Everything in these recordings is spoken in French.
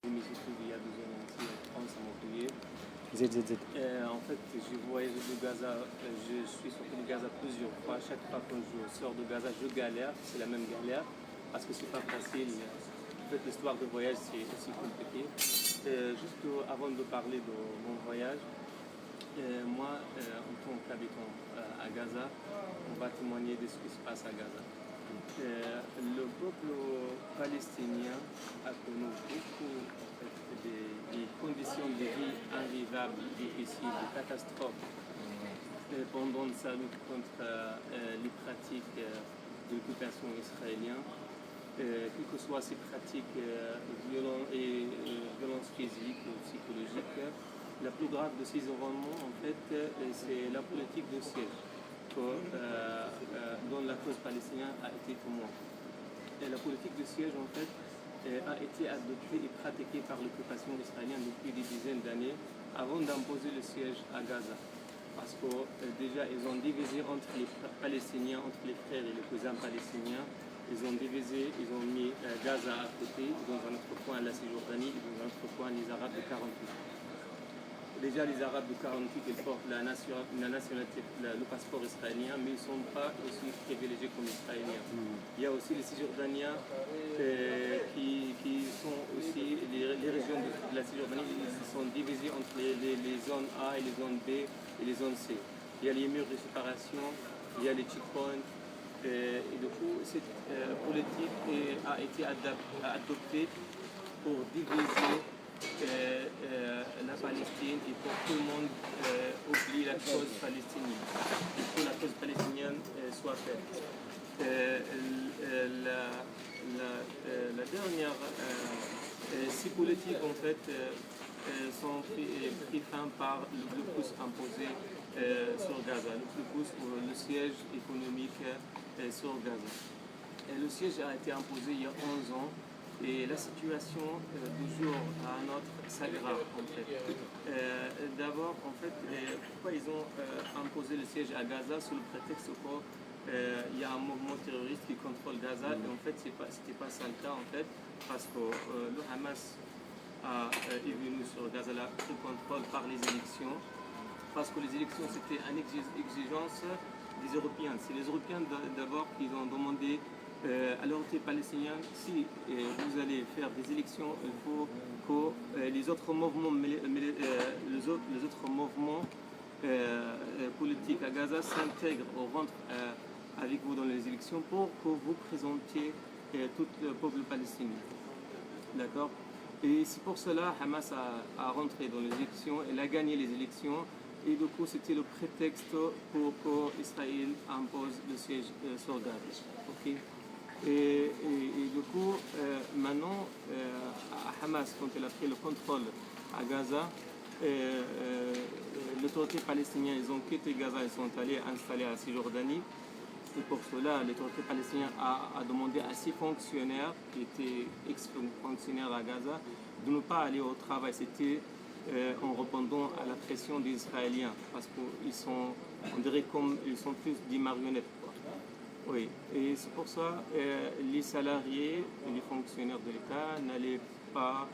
études il y a 2 ans ici en France, à Montpellier. زيد. En fait, j'ai voyagé de Gaza, je suis sorti de Gaza plusieurs fois. Chaque fois quand je sors de Gaza, je galère, c'est la même galère, parce que c'est pas facile. En fait, l'histoire de voyage, c'est aussi compliqué. Juste avant de parler de mon voyage, moi, en tant qu'habitant à Gaza, on va témoigner de ce qui se passe à Gaza. Le peuple palestinien a connu beaucoup en fait, des conditions de vie invivables, difficiles, des catastrophes pendant sa lutte contre les pratiques de l'occupation israélienne, quelles que soient ces pratiques violences physiques ou psychologiques. La plus grave de ces événements, en fait, c'est la politique de siège dont la cause palestinienne a été témoin. Et la politique de siège, en fait, a été adoptée et pratiquée par l'occupation israélienne depuis des dizaines d'années avant d'imposer le siège à Gaza. Parce que déjà, ils ont divisé entre les Palestiniens, entre les frères et les cousins palestiniens. Ils ont divisé, ils ont mis Gaza à côté, dans un autre coin la Cisjordanie et dans un autre coin les Arabes de 48. Déjà, les Arabes de 48, ils portent la nationalité, le passeport israélien, mais ils ne sont pas aussi privilégiés comme Israéliens. Il y a aussi les Cisjordaniens qui sont aussi, les régions de la Cisjordanie sont divisées entre les zones A et les zones B et les zones C. Il y a les murs de séparation, il y a les checkpoints. Et du coup, cette politique a été adoptée pour diviser la Palestine et pour que tout le monde oublie la cause palestinienne, et que la cause palestinienne soit faite. La dernière, ces politiques en fait sont pris fin par le blocus imposé sur Gaza, le blocus pour le siège économique sur Gaza. Et le siège a été imposé il y a 11 ans. Et la situation du jour à un autre s'aggrave en fait. D'abord, en fait, pourquoi ils ont imposé le siège à Gaza sous le prétexte qu'il y a un mouvement terroriste qui contrôle Gaza et en fait, c'était pas ça le cas en fait, parce que le Hamas est venu sur Gaza, là, pris contrôle par les élections, parce que les élections c'était une exigence des Européens. C'est les Européens d'abord qui ont demandé à l'autorité palestinienne, si vous allez faire des élections, il faut que les autres mouvements, politiques à Gaza s'intègrent ou rentrent avec vous dans les élections pour que vous présentiez tout le peuple palestinien. D'accord? Et c'est pour cela que Hamas a rentré dans les élections, elle a gagné les élections. Et du coup, c'était le prétexte pour qu'Israël impose le siège sur Gaza. Okay? Et du coup, maintenant, Hamas, quand elle a pris le contrôle à Gaza, l'autorité palestinienne, ils ont quitté Gaza, ils sont allés installer à Cisjordanie. Et pour cela, l'autorité palestinienne a demandé à 6 fonctionnaires, qui étaient ex-fonctionnaires à Gaza, de ne pas aller au travail. C'était en répondant à la pression des Israéliens, parce qu'ils sont, on dirait comme ils sont plus des marionnettes. Oui, et c'est pour ça que les salariés et les fonctionnaires de l'État n'allaient pas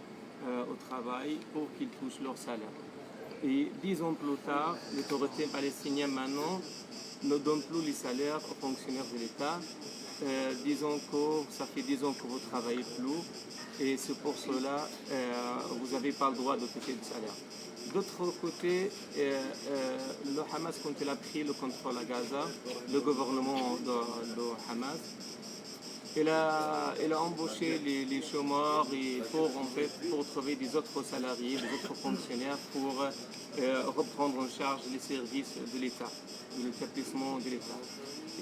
au travail pour qu'ils touchent leur salaire. Et 10 ans plus tard, l'autorité palestinienne maintenant ne donne plus les salaires aux fonctionnaires de l'État. Disons que ça fait 10 ans que vous ne travaillez plus et c'est pour cela que vous n'avez pas le droit de toucher de salaire. D'autre côté, le Hamas, quand il a pris le contrôle à Gaza, le gouvernement de Hamas, il a embauché les chômeurs pour trouver des autres salariés, des autres fonctionnaires pour reprendre en charge les services de l'État, de l'établissement de l'État.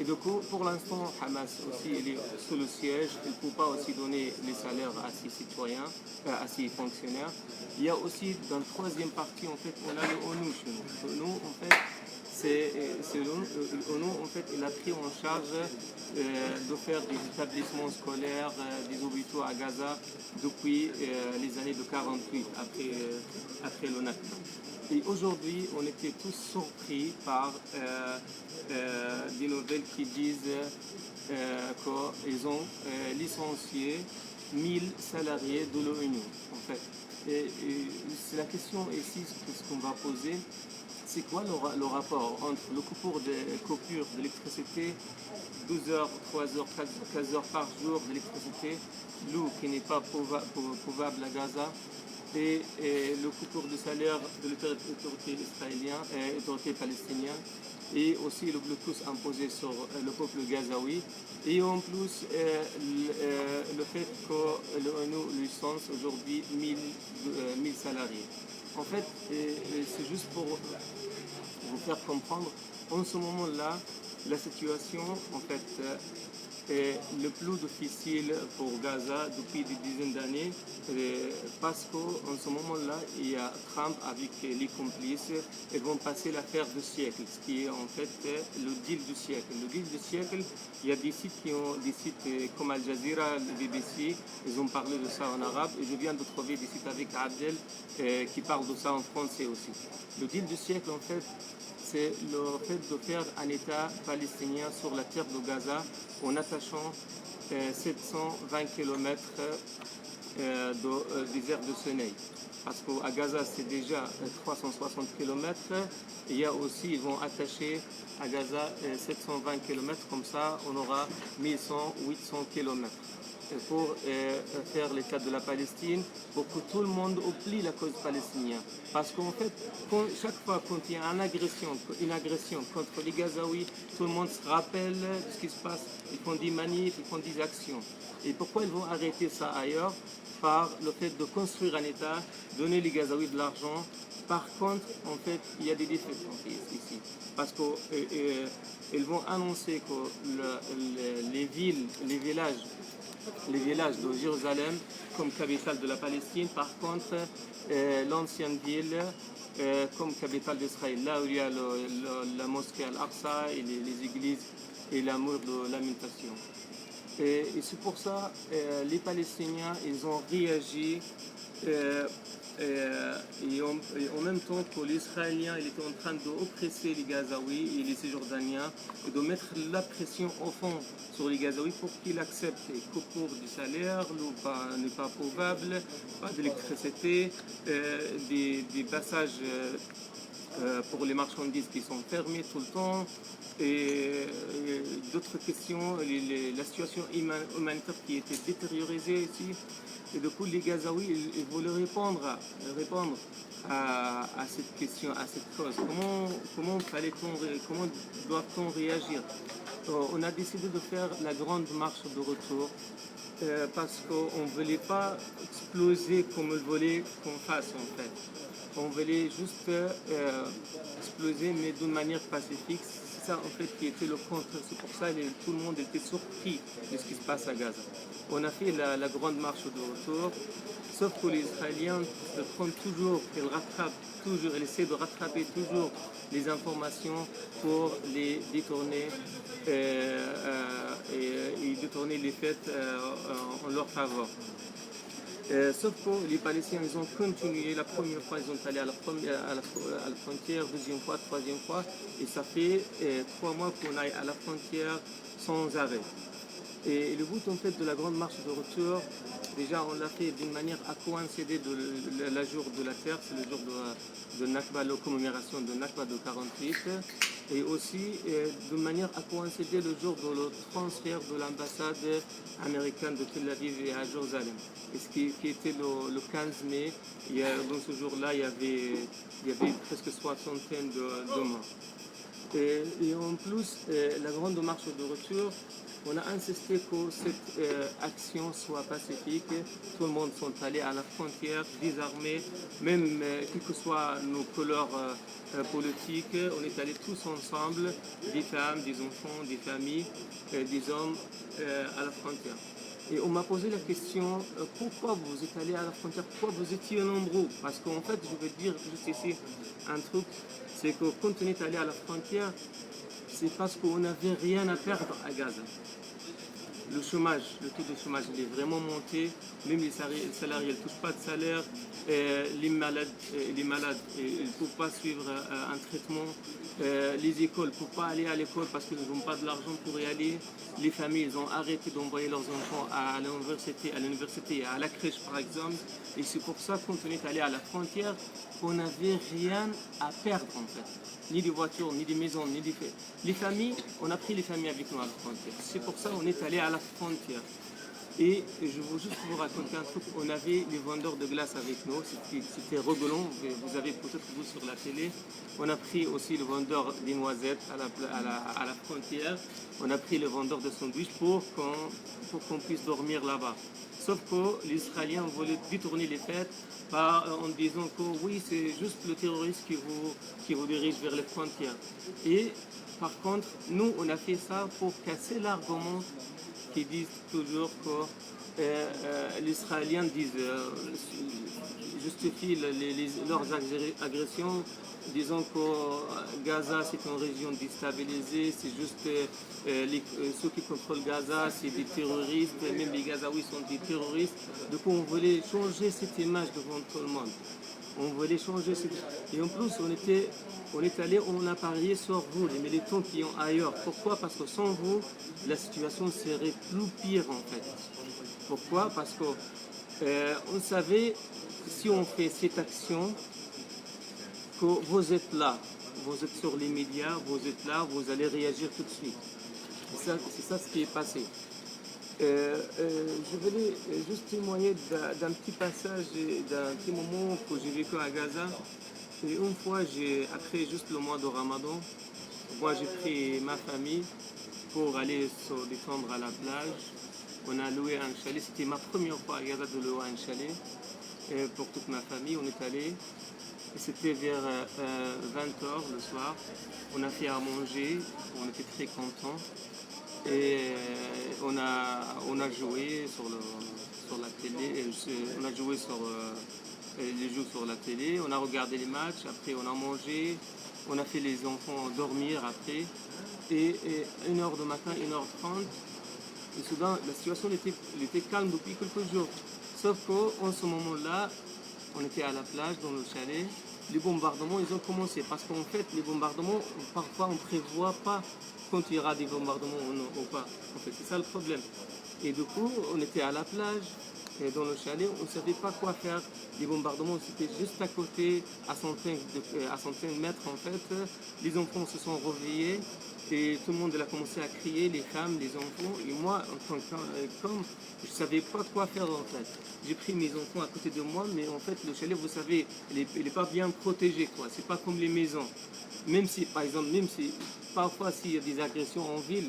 Et du coup, pour l'instant, Hamas aussi il est sous le siège, il ne peut pas aussi donner les salaires à ses citoyens, à ses fonctionnaires. Il y a aussi dans la troisième partie, en fait, on a le ONU chez nous. L'ONU, en fait, l'ONU, en fait, il a pris en charge de faire des établissements scolaires, des hôpitaux à Gaza depuis les années de 48, après le Nakba. Et aujourd'hui, on était tous surpris par des nouvelles qui disent qu'ils ont licencié 1000 salariés de l'ONU, en fait. c'est la question ici, ce qu'on va poser, c'est quoi le rapport entre le coupure d'électricité, 12 heures, 3 heures, 15 heures par jour d'électricité, l'eau qui n'est pas pouvable à Gaza, et le coupure de salaire de l'autorité israélienne, l'autorité palestinienne, et aussi le blocus imposé sur le peuple gazaoui, et en plus le fait que l'ONU licence aujourd'hui 1000 salariés. En fait, c'est juste pour vous faire comprendre, en ce moment-là, la situation en fait est le plus difficile pour Gaza depuis des dizaines d'années parce qu'en ce moment-là, il y a Trump avec les complices, ils vont passer l'affaire du siècle, ce qui est en fait le deal du siècle. Le deal du siècle, il y a des sites comme Al Jazeera, le BBC, ils ont parlé de ça en arabe et je viens de trouver des sites avec Abdel qui parlent de ça en français aussi. Le deal du siècle en fait, c'est le fait de faire un État palestinien sur la terre de Gaza en attachant 720 km de désert de Sinaï. Parce qu'à Gaza, c'est déjà 360 km. Il y a aussi, ils vont attacher à Gaza 720 km, comme ça on aura 1100, 800 km pour faire l'État de la Palestine, pour que tout le monde oublie la cause palestinienne. Parce qu'en fait, chaque fois qu'il y a une agression contre les Gazaouis, tout le monde se rappelle de ce qui se passe. Ils font des manifs, ils font des actions. Et pourquoi ils vont arrêter ça ailleurs? Par le fait de construire un État, donner les Gazaouis de l'argent. Par contre, en fait, il y a des différences ici. Parce qu'ils vont annoncer que les villes, les villages de Jérusalem comme capitale de la Palestine, par contre, l'ancienne ville comme capitale d'Israël, là où il y a la mosquée Al-Aqsa et les églises et l'amour de lamentation. Et c'est pour ça les Palestiniens, ils ont réagi et en même temps que les Israéliens ils étaient en train d'oppresser les Gazaouis et les Cisjordaniens et de mettre la pression au fond sur les Gazaouis pour qu'ils acceptent les coupures du salaire, l'eau n'est pas pouvable, pas d'électricité, des passages pour les marchandises qui sont fermées tout le temps et d'autres questions, la situation humanitaire qui était détériorée ici. Et du coup, les Gazaouis, ils voulaient répondre à cette question, à cette cause. Comment doit-on réagir? On a décidé de faire la grande marche de retour parce qu'on ne voulait pas exploser comme on voulait qu'on fasse en fait. On voulait juste exploser, mais d'une manière pacifique. C'est ça en fait qui était le contre. C'est pour ça que tout le monde était surpris de ce qui se passe à Gaza. On a fait la grande marche de retour, sauf que les Israéliens prennent toujours, ils essaient de rattraper toujours les informations pour les détourner et détourner les faits en leur faveur. Sauf que les Palestiniens ils ont continué, la première fois ils sont allés à la frontière, deuxième fois, troisième fois, et ça fait 3 mois qu'on aille à la frontière sans arrêt. Et le but en fait de la grande marche de retour, déjà on l'a fait d'une manière à coïncider de la jour de la terre, c'est le jour de Nakba, la commémoration de Nakba de 48, et aussi d'une manière à coïncider le jour de le transfert de l'ambassade américaine de Tel Aviv à Jérusalem. Et ce qui était le 15 mai, dans ce jour-là, il y avait presque soixantaine de morts. Et en plus, la grande marche de retour, on a insisté que cette action soit pacifique. Tout le monde sont allés à la frontière, désarmés, même quelles que soient nos couleurs politiques. On est allés tous ensemble, des femmes, des enfants, des familles, des hommes à la frontière. Et on m'a posé la question, pourquoi vous êtes allés à la frontière, pourquoi vous étiez nombreux? Parce qu'en fait, je vais dire juste ici un truc, c'est que quand on est allé à la frontière, c'est parce qu'on n'avait rien à perdre à Gaza. le chômage, le taux de chômage il est vraiment monté, même les salariés ne touchent pas de salaire, les malades ils ne peuvent pas suivre un traitement, les écoles ne peuvent pas aller à l'école parce qu'ils n'ont pas de l'argent pour y aller, les familles ils ont arrêté d'envoyer leurs enfants à l'université et à la crèche par exemple, et c'est pour ça quand on est allé à la frontière, on n'avait rien à perdre en fait, ni des voitures, ni des maisons, ni des faits. Les familles, on a pris les familles avec nous à la frontière, c'est pour ça qu'on est allé à la frontière. Et je veux juste vous raconter un truc, on avait les vendeurs de glace avec nous, c'était rigolant, vous avez peut-être vu sur la télé. On a pris aussi le vendeur des noisettes à la frontière, on a pris le vendeur de sandwich pour qu'on puisse dormir là-bas. Sauf que les Israéliens voulaient détourner les fêtes en disant que oui, c'est juste le terroriste qui vous dirige vers les frontières. Et par contre, nous, on a fait ça pour casser l'argument qui disent toujours que les Israéliens justifient leurs agressions, disant que Gaza c'est une région déstabilisée, c'est juste ceux qui contrôlent Gaza c'est des terroristes, même les Gazaouis sont des terroristes. Donc on voulait changer cette image devant tout le monde. On voulait changer cette... Et en plus on a parié sur vous, les militants qui sont ailleurs. Pourquoi? Parce que sans vous, la situation serait plus pire en fait. Pourquoi? Parce que on savait, si on fait cette action, que vous êtes là, vous êtes sur les médias, vous êtes là, vous allez réagir tout de suite. C'est ça ce qui est passé. Je voulais juste témoigner d'un petit passage, d'un petit moment que j'ai vécu à Gaza. Et une fois, après juste le mois de Ramadan, moi j'ai pris ma famille pour aller se détendre à la plage. On a loué un chalet, c'était ma première fois à Gaza de louer un chalet. Et pour toute ma famille, on est allé. C'était vers 20h le soir. On a fait à manger, on était très contents. Et on a joué sur la télé, on a joué sur les jeux sur la télé, on a regardé les matchs, après on a mangé, on a fait les enfants dormir après. Et 1h du matin, 1h30, et soudain la situation était calme depuis quelques jours. Sauf qu'en ce moment-là, on était à la plage dans le chalet, les bombardements ils ont commencé parce qu'en fait les bombardements parfois on ne prévoit pas quand il y aura des bombardements ou pas. En fait c'est ça le problème. Et du coup on était à la plage et dans le chalet, on ne savait pas quoi faire. Les bombardements c'était juste à côté, à centaines de mètres en fait. Les enfants se sont réveillés et tout le monde a commencé à crier, les femmes, les enfants. Et moi, en tant qu'homme, je ne savais pas quoi faire en fait. J'ai pris mes enfants à côté de moi, mais en fait le chalet, vous savez, il n'est pas bien protégé, quoi. C'est pas comme les maisons. Même si, par exemple, parfois s'il y a des agressions en ville,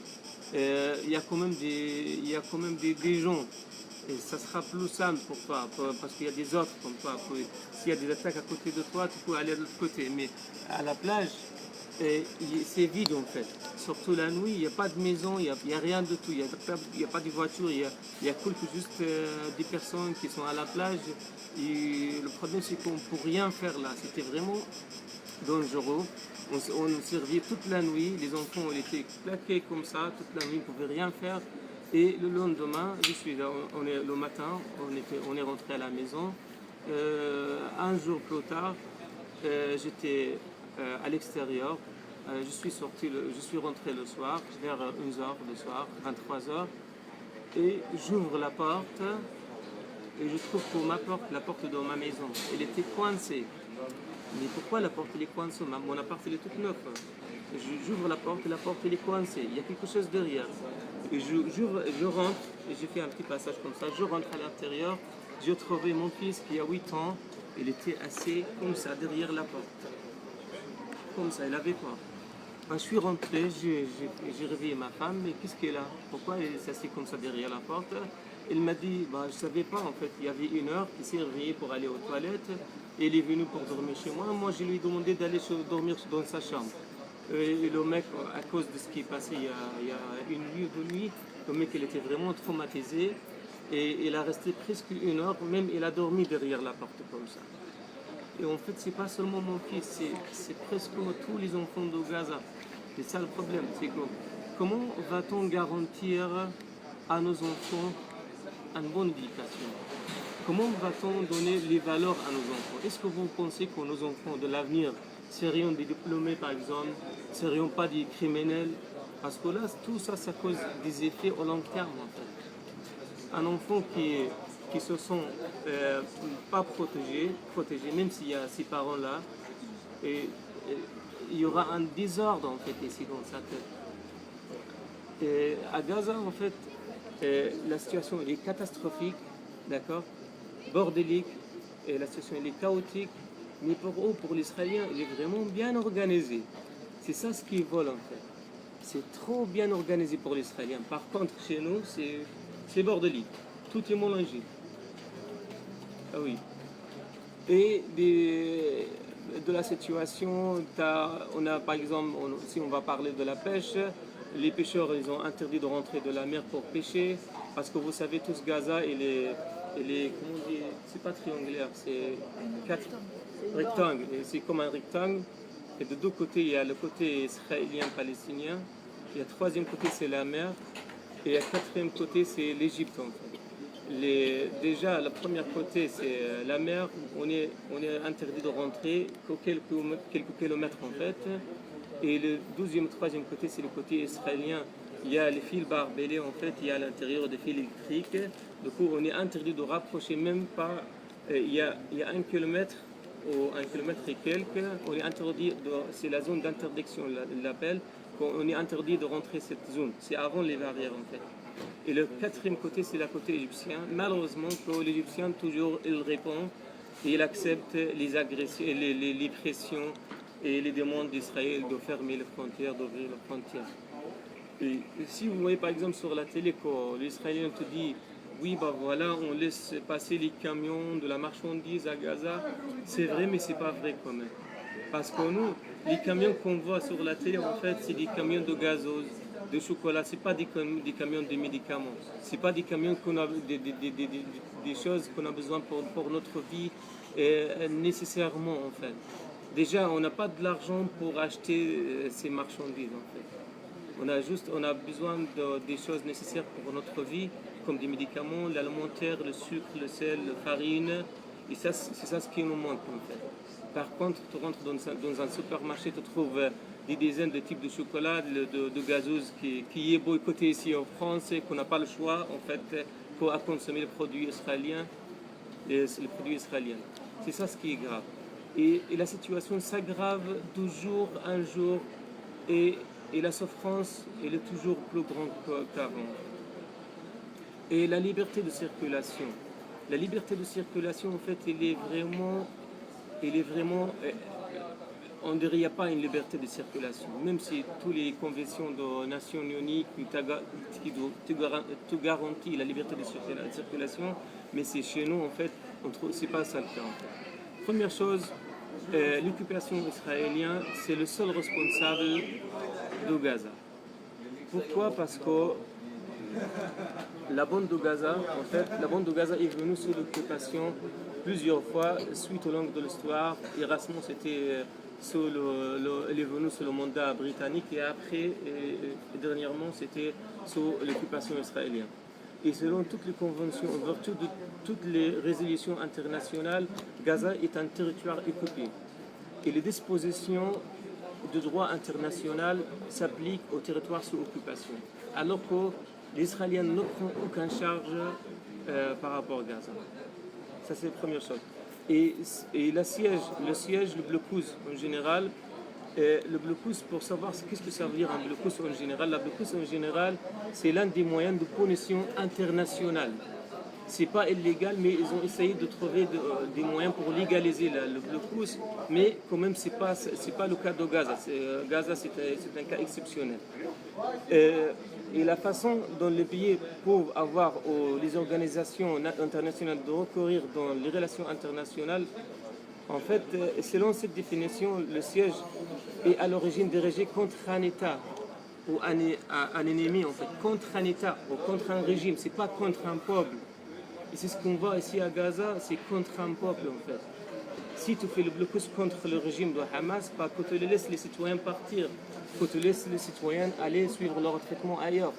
il y a quand même des gens. Et ça sera plus simple pour toi, parce qu'il y a des autres comme toi. S'il y a des attaques à côté de toi, tu peux aller de l'autre côté. Mais à la plage, c'est vide en fait. Surtout la nuit, il n'y a pas de maison, il n'y a rien de tout. Il n'y a pas de voiture, il y a juste des personnes qui sont à la plage. Et le problème, c'est qu'on ne peut rien faire là. C'était vraiment dangereux. On servait toute la nuit, les enfants étaient plaqués comme ça, toute la nuit, ils ne pouvaient rien faire. Et le lendemain, le matin, on est rentré à la maison. Un jour plus tard, j'étais à l'extérieur. Je suis rentré le soir, vers 11h le soir, 23h. Et j'ouvre la porte et je trouve que la porte de ma maison, elle était coincée. Mais pourquoi la porte est coincée? Mon appart il est tout neuf. J'ouvre la porte et la porte elle est coincée. Il y a quelque chose derrière. Et je rentre, et j'ai fait un petit passage comme ça. Je rentre à l'intérieur. J'ai trouvé mon fils qui a 8 ans. Il était assis comme ça derrière la porte. Comme ça, il avait peur. Quand je suis rentré, j'ai réveillé ma femme. Mais qu'est-ce qu'elle a? Pourquoi il s'est assis comme ça derrière la porte? Il m'a dit, je ne savais pas en fait. Il y avait 1 heure qu'il s'est réveillé pour aller aux toilettes. Et il est venu pour dormir chez moi. Moi, je lui ai demandé d'aller dormir dans sa chambre. Et le mec, à cause de ce qui est passé il y a une nuit ou 2 nuits, le mec il était vraiment traumatisé et il a resté presque 1 heure, même il a dormi derrière la porte comme ça. Et en fait, c'est pas seulement mon fils, c'est presque tous les enfants de Gaza. C'est ça le problème, c'est que comment va-t-on garantir à nos enfants une bonne éducation? Comment va-t-on donner les valeurs à nos enfants? Est-ce que vous pensez que nos enfants de l'avenir serions des diplômés, par exemple, ne serions pas des criminels? Parce que là, tout ça, ça cause des effets au long terme, en fait. Un enfant qui se sent pas protégé, même s'il y a ses parents là, et il y aura un désordre, en fait, ici, dans sa tête. Et à Gaza, en fait, la situation elle est catastrophique, d'accord, bordélique, et la situation elle est chaotique, mais pour eux, pour l'Israélien, elle est vraiment bien organisée. C'est ça ce qu'ils veulent en fait. C'est trop bien organisé pour l'Israélien. Par contre, chez nous, c'est bordélique. Tout est mélangé. Ah oui. Et de la situation, on a par exemple, si on va parler de la pêche, les pêcheurs ils ont interdit de rentrer de la mer pour pêcher parce que vous savez tous Gaza comment on dit, c'est pas triangulaire, c'est quatre rectangles. C'est comme un rectangle et de deux côtés il y a le côté israélien-palestinien, il y a le troisième côté c'est la mer et le quatrième côté c'est l'Égypte en fait. Déjà, le premier côté, c'est la mer. On est interdit de rentrer que quelques kilomètres en fait. Et le deuxième, troisième côté, c'est le côté israélien. Il y a les fils barbelés en fait. Il y a à l'intérieur des fils électriques. Du coup, on est interdit de rapprocher même pas. Il y a 1 kilomètre ou 1 kilomètre et quelques. On est interdit. C'est la zone d'interdiction, il l'appelle. On est interdit de rentrer cette zone. C'est avant les barrières en fait. Et le quatrième côté, c'est le côté égyptien. Malheureusement, l'Égyptien, toujours, il répond et il accepte les agressions, les pressions et les demandes d'Israël de fermer les frontières, d'ouvrir les frontières. Et si vous voyez par exemple sur la télé que l'Israélien te dit oui, bah voilà, on laisse passer les camions de la marchandise à Gaza, c'est vrai, mais c'est pas vrai quand même. Parce que nous, les camions qu'on voit sur la télé, en fait, c'est des camions de gazose, de chocolat, c'est pas des camions de médicaments, c'est pas des camions qu'on a des choses qu'on a besoin pour notre vie nécessairement en fait. Déjà, on n'a pas de l'argent pour acheter ces marchandises en fait. On a besoin des choses nécessaires pour notre vie, comme des médicaments, l'alimentaire, le sucre, le sel, la farine, et ça, c'est ça ce qui nous manque en fait. Par contre, tu rentres dans un supermarché, tu trouves des dizaines de types de chocolat, de gazeuses qui est boycotté ici en France et qu'on n'a pas le choix en fait pour consommer les produits israéliens. C'est ça ce qui est grave. Et la situation s'aggrave toujours un jour et la souffrance elle est toujours plus grande qu'avant. Et la liberté de circulation. La liberté de circulation en fait elle est vraiment, on dirait qu'il n'y a pas une liberté de circulation, même si toutes les conventions des Nations Unies qui te garantissent la liberté de circulation, mais c'est chez nous en fait, c'est pas ça le cas. En fait. Première chose, l'occupation israélienne, c'est le seul responsable de Gaza. Pourquoi? Parce que la bande de Gaza, en fait, la bande de Gaza est venue sous l'occupation plusieurs fois suite au long de l'histoire. Erasmus était il est venu sous le mandat britannique et après, et dernièrement, c'était sous l'occupation israélienne. Et selon toutes les conventions, en vertu de toutes les résolutions internationales, Gaza est un territoire occupé. Et les dispositions du droit international s'appliquent au territoire sous occupation. Alors que l'Israélien ne prend aucune charge par rapport à Gaza. Ça, c'est la première chose. Et le siège, le blocus en général, le blocus, pour savoir qu'est-ce que ça veut dire un blocus en général, la blocus en général, c'est l'un des moyens de punition internationale. C'est pas illégal, mais ils ont essayé de trouver des moyens pour légaliser le blocus, mais quand même, c'est pas le cas de Gaza. Gaza, c'est un cas exceptionnel. Et la façon dont les pays peuvent avoir, les organisations internationales de recourir dans les relations internationales, en fait, selon cette définition, le siège est à l'origine dirigé contre un État ou un ennemi, en fait, contre un État ou contre un régime, c'est pas contre un peuple. Et c'est ce qu'on voit ici à Gaza, c'est contre un peuple, en fait. Si tu fais le blocus contre le régime de Hamas, pas que tu laisses les citoyens partir, que tu laisses les citoyens aller suivre leur traitement ailleurs.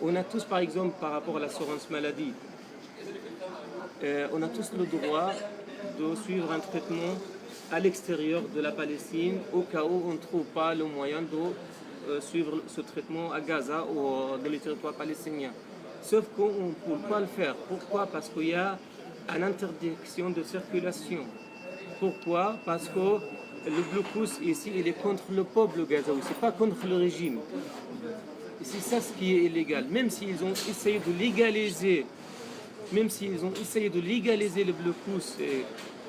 On a tous, par exemple, par rapport à l'assurance maladie, on a tous le droit de suivre un traitement à l'extérieur de la Palestine au cas où on ne trouve pas le moyen de suivre ce traitement à Gaza ou dans les territoires palestiniens. Sauf qu'on ne peut pas le faire. Pourquoi? Parce qu'il y a une interdiction de circulation. Pourquoi? Parce que le blocus ici, il est contre le peuple gazaoui, c'est pas contre le régime. C'est ça ce qui est illégal. Même s'ils ont essayé de légaliser, le blocus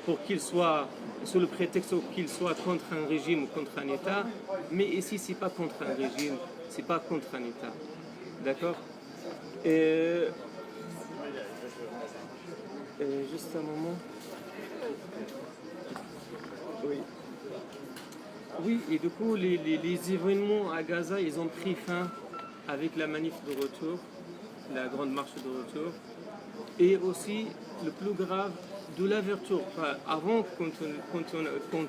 pour qu'il soit, sous le prétexte qu'il soit contre un régime ou contre un État, mais ici c'est pas contre un régime, c'est pas contre un État. D'accord? Juste un moment. Oui. Oui, et du coup, les événements à Gaza, ils ont pris fin avec la manif de retour, la grande marche de retour, et aussi, le plus grave, de l'ouverture. Enfin, avant, quand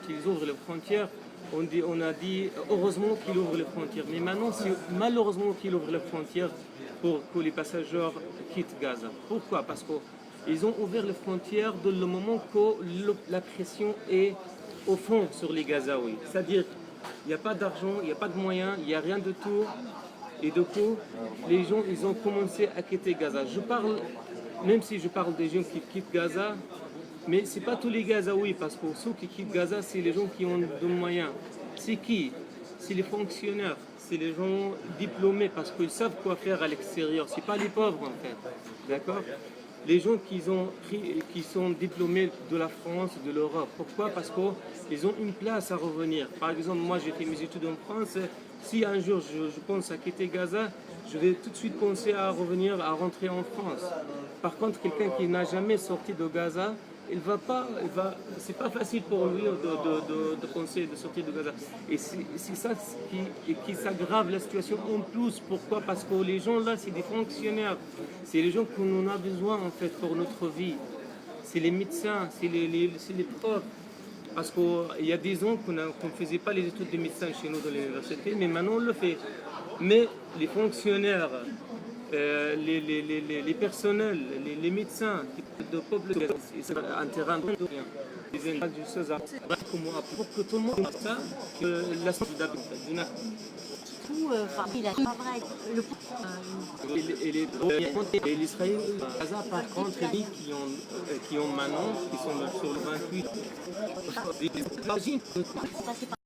ils ouvrent les frontières, on a dit heureusement qu'ils ouvrent les frontières. Mais maintenant, c'est malheureusement qu'ils ouvrent les frontières pour que les passagers quittent Gaza. Pourquoi? Parce qu'ils ont ouvert les frontières dans le moment que la pression est au fond sur les Gazaouis. C'est-à-dire, il n'y a pas d'argent, il n'y a pas de moyens, il n'y a rien de tout. Et du coup, les gens, ils ont commencé à quitter Gaza. Même si je parle des gens qui quittent Gaza, mais ce n'est pas tous les Gazaouis, parce que ceux qui quittent Gaza, c'est les gens qui ont de moyens. C'est qui? C'est les fonctionnaires, c'est les gens diplômés, parce qu'ils savent quoi faire à l'extérieur. Ce n'est pas les pauvres, en fait. D'accord? Les gens qui sont diplômés de la France, de l'Europe. Pourquoi? Parce qu'ils ont une place à revenir. Par exemple, moi j'ai fait mes études en France. Si un jour je pense à quitter Gaza, je vais tout de suite penser à revenir, à rentrer en France. Par contre, quelqu'un qui n'a jamais sorti de Gaza, c'est pas facile pour lui de penser de sortir de Gaza. Et c'est ça qui s'aggrave la situation en plus. Pourquoi? Parce que les gens là, c'est des fonctionnaires. C'est les gens qu'on a besoin en fait pour notre vie. C'est les médecins, c'est les profs. Parce qu'il y a des ans qu'on ne faisait pas les études de médecin chez nous dans l'université, mais maintenant on le fait. Mais les fonctionnaires, les personnels, les médecins de peuple, c'est un terrain de rien. Les impact du César. Pour que tout le monde sache ça, que la santé d'une et l'Israël, Gaza par contre, les qui ont maintenant, qui sont sur le 28,